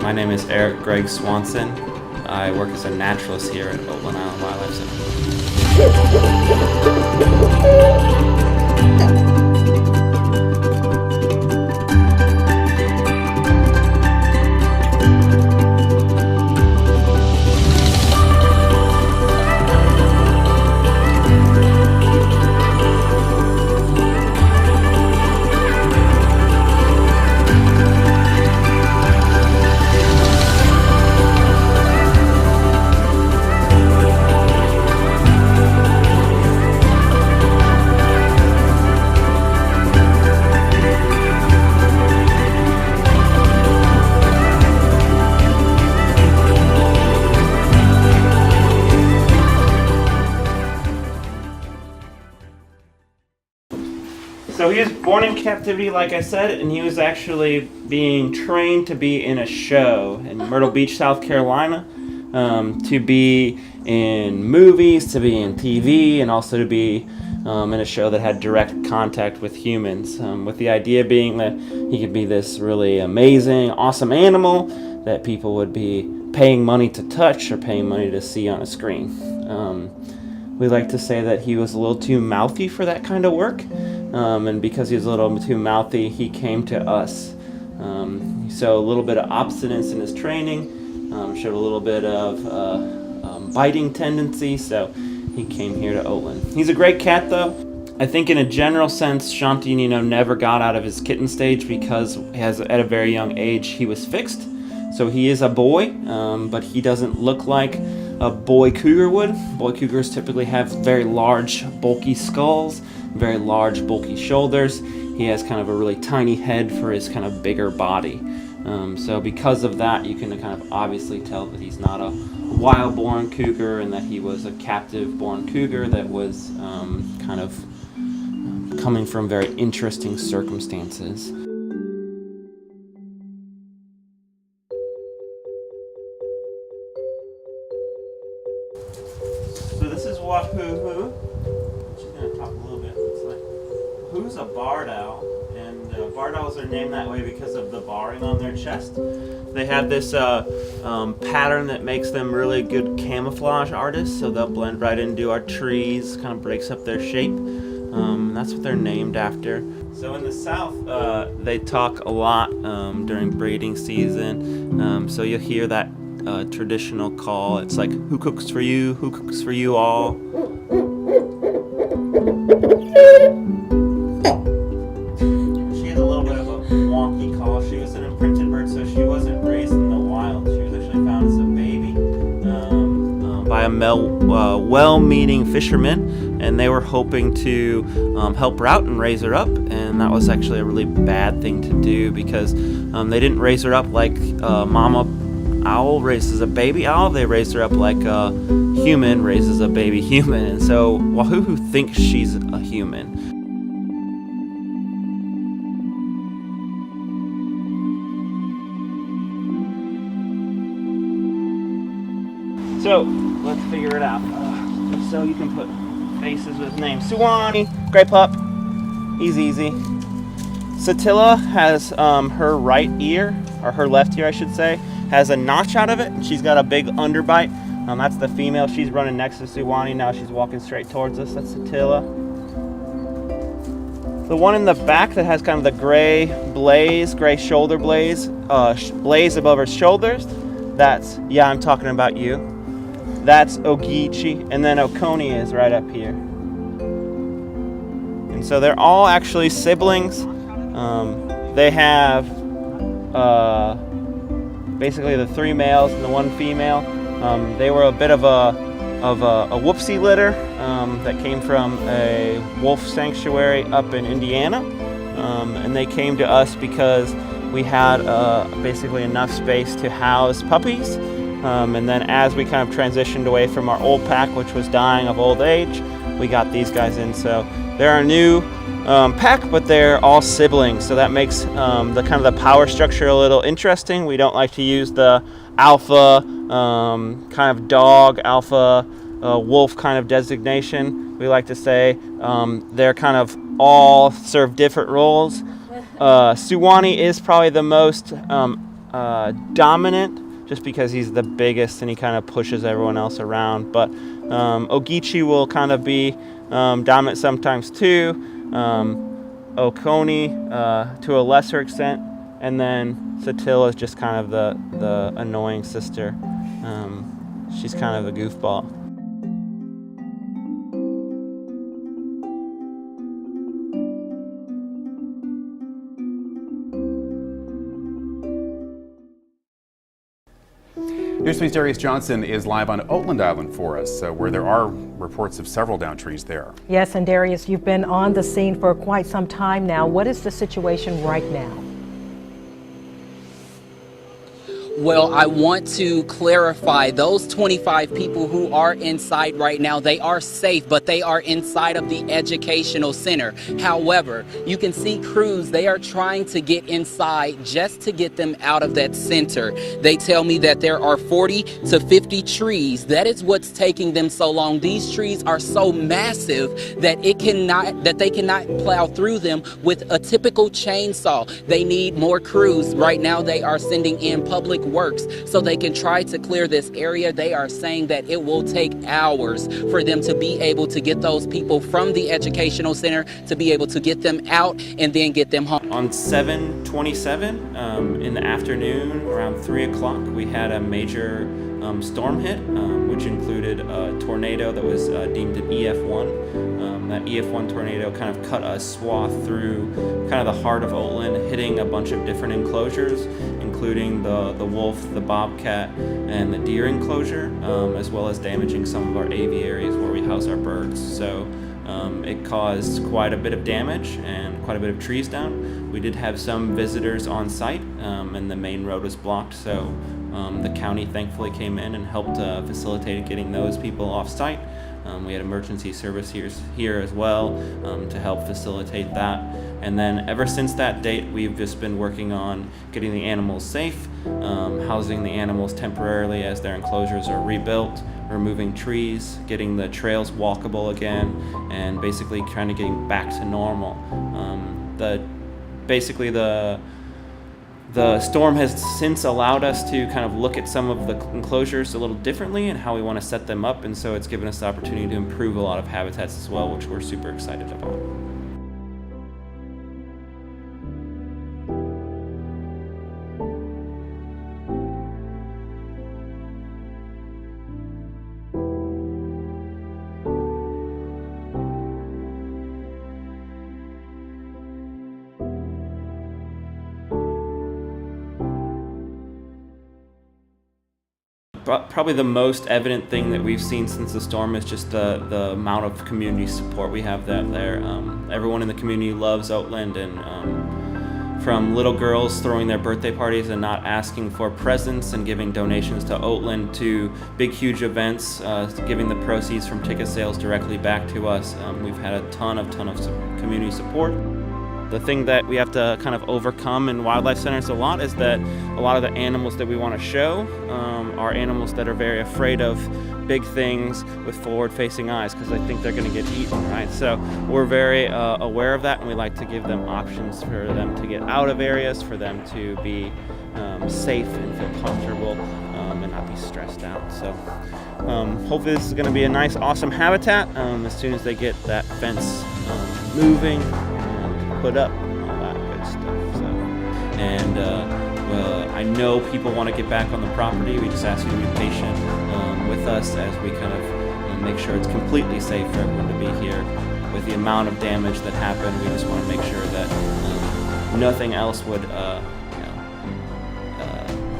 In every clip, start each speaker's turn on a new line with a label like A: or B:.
A: My name is Eric Greg Swanson. I work as a naturalist here at Oatland Island Wildlife Center. So he was born in captivity, like I said, and he was actually being trained to be in a show in Myrtle Beach, South Carolina, to be in movies, to be in TV, and also to be in a show that had direct contact with humans, with the idea being that he could be this really amazing, awesome animal that people would be paying money to touch or paying money to see on a screen. We like to say that he was a little too mouthy for that kind of work. And because he was a little too mouthy, he came to us. So a little bit of obstinance in his training, showed a little bit of biting tendency, so he came here to Oatland. He's a great cat, though. I think in a general sense, Shanti, never got out of his kitten stage because at a very young age he was fixed. So he is a boy, but he doesn't look like a boy cougar would. Boy cougars typically have very large, bulky skulls, very large, bulky shoulders. He has kind of a really tiny head for his kind of bigger body. So because of that, you can kind of obviously tell that he's not a wild-born cougar and that he was a captive-born cougar that was kind of coming from very interesting circumstances. So this is what Hoo-Hoo. She's going to talk a little bit. It's like, Hoo's a barred owl, and barred owls are named that way because of the barring on their chest. They have this pattern that makes them really good camouflage artists, so they'll blend right into our trees, kind of breaks up their shape. That's what they're named after. So in the South, they talk a lot during breeding season, so you'll hear that traditional call. It's like, who cooks for you? Who cooks for you all? She has a little bit of a wonky call. She was an imprinted bird, so she wasn't raised in the wild. She was actually found as a baby by a well-meaning fisherman, and they were hoping to help her out and raise her up, and that was actually a really bad thing to do because they didn't raise her up like mama owl raises a baby owl. They raised her up like a human raises a baby human, and so Wahoo thinks she's a human. So let's figure it out. So you can put faces with names. Suwani, gray pup, easy. Satilla has her right ear, or her left ear I should say, has a notch out of it. She's got a big underbite. That's the female. She's running next to Suwani now. She's walking straight towards us. That's Satilla. The one in the back that has kind of the gray shoulder blaze above her shoulders, that's, yeah, I'm talking about you. That's Ogeechee, and then Oconee is right up here. And so they're all actually siblings. They have basically the three males and the one female. They were a bit of a whoopsie litter that came from a wolf sanctuary up in Indiana, and they came to us because we had basically enough space to house puppies. And then as we kind of transitioned away from our old pack, which was dying of old age, we got these guys in. So they're our new pack, but they're all siblings, so that makes the kind of the power structure a little interesting. We don't like to use the alpha kind of dog, alpha wolf kind of designation. We like to say they're kind of all serve different roles. Suwannee is probably the most dominant, just because he's the biggest and he kind of pushes everyone else around. But Ogeechee will kind of be dominant sometimes too. Oconee to a lesser extent, and then Satil is just kind of the annoying sister. She's kind of a goofball.
B: Newsweek's Darius Johnson is live on Oatland Island for us, where there are reports of several downed trees there.
C: Yes, and Darius, you've been on the scene for quite some time now. What is the situation right now?
D: Well, I want to clarify, those 25 people who are inside right now, they are safe, but they are inside of the educational center. However, you can see crews, they are trying to get inside just to get them out of that center. They tell me that there are 40 to 50 trees. That is what's taking them so long. These trees are so massive that they cannot plow through them with a typical chainsaw. They need more crews. Right now, they are sending in public works so they can try to clear this area. They are saying that it will take hours for them to be able to get those people from the educational center, to be able to get them out and then get them home.
A: On 7/27 in the afternoon, around 3 o'clock, we had a major storm hit, which included a tornado that was deemed an EF1. That EF1 tornado kind of cut a swath through kind of the heart of Oatland, hitting a bunch of different enclosures, including the wolf, the bobcat, and the deer enclosure, as well as damaging some of our aviaries where we house our birds. So it caused quite a bit of damage and quite a bit of trees down. We did have some visitors on site, and the main road was blocked, so the county thankfully came in and helped facilitate getting those people off site. We had emergency service here as well to help facilitate that. And then ever since that date, we've just been working on getting the animals safe, housing the animals temporarily as their enclosures are rebuilt, removing trees, getting the trails walkable again, and basically trying to get back to normal. The storm has since allowed us to kind of look at some of the enclosures a little differently and how we want to set them up, and so it's given us the opportunity to improve a lot of habitats as well, which we're super excited about. Probably the most evident thing that we've seen since the storm is just the amount of community support we have there. Everyone in the community loves Oatland, and from little girls throwing their birthday parties and not asking for presents and giving donations to Oatland, to big huge events, giving the proceeds from ticket sales directly back to us. We've had a ton of community support. The thing that we have to kind of overcome in wildlife centers a lot is that a lot of the animals that we want to show are animals that are very afraid of big things with forward-facing eyes, because they think they're going to get eaten, right? So we're very aware of that, and we like to give them options for them to get out of areas, for them to be safe and feel comfortable and not be stressed out. So hopefully this is going to be a nice, awesome habitat as soon as they get that fence moving, put up, and all that good stuff. So, and I know people want to get back on the property. We just ask you to be patient with us as we kind of make sure it's completely safe for everyone to be here. With the amount of damage that happened, we just want to make sure that nothing else would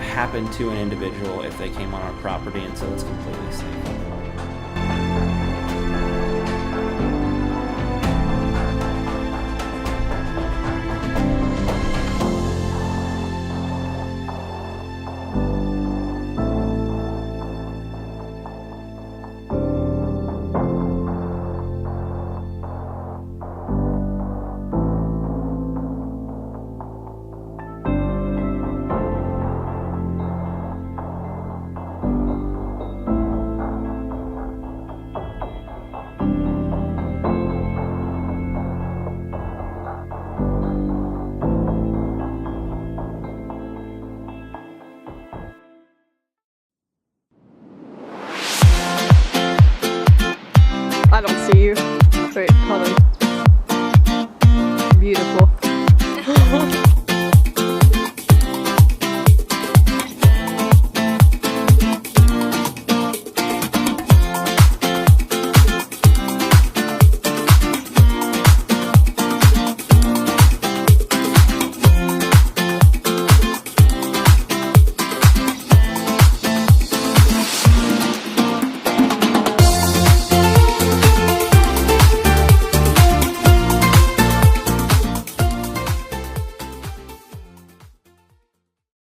A: happen to an individual if they came on our property, and so it's completely safe.